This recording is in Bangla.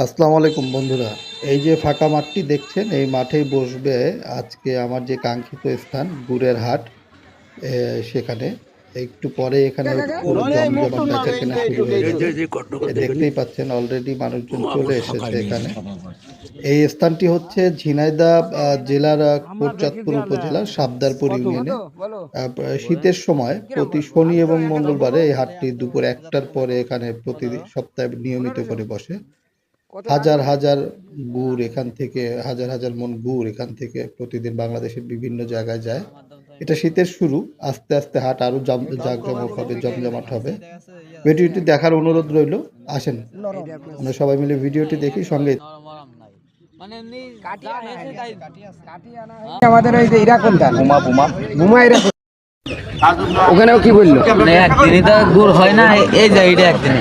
আসসালামু আলাইকুম বন্ধুরা। এই যে ফাঁকা মাঠটি দেখছেন, এই মাঠেই বসবে আজকে আমার যে কাঙ্ক্ষিত স্থান গুড়ের হাট। সেখানে একটু পরে এখানে পুরো জমজমাট বেচাকেনা শুরু হয়ে যাবে। দেখতেই পাচ্ছেন অলরেডি মানুষজন চলে এসেছে এখানে। এই স্থানটি হচ্ছে ঝিনাইদহ জেলার কোটচাঁদপুর উপজেলার সাবদারপুর ইউনিয়নে। শীতের সময় প্রতি শনি এবং মঙ্গলবারে এই হাটটি দুপুর ১টার পরে এখানে প্রতি সপ্তাহে নিয়মিত করে বসে। হাজার হাজার গুড় এখান থেকে, হাজার হাজার মন গুড় এখান থেকে প্রতিদিন বাংলাদেশের বিভিন্ন জায়গায় যায়। এটা শীতের শুরু, আস্তে আস্তে হাট আরো জাঁকজমক হবে, জমজমাট হবে। ভিডিওটি দেখার অনুরোধ রইল। আসেন আমরা সবাই মিলে ভিডিওটি দেখি, সঙ্গে আমাদের ওই যে এরা কোনটা বুমা এরা ওখানেও কি বললো একদিনই তো গুড় হয় না, এই যে এইটা একদিনে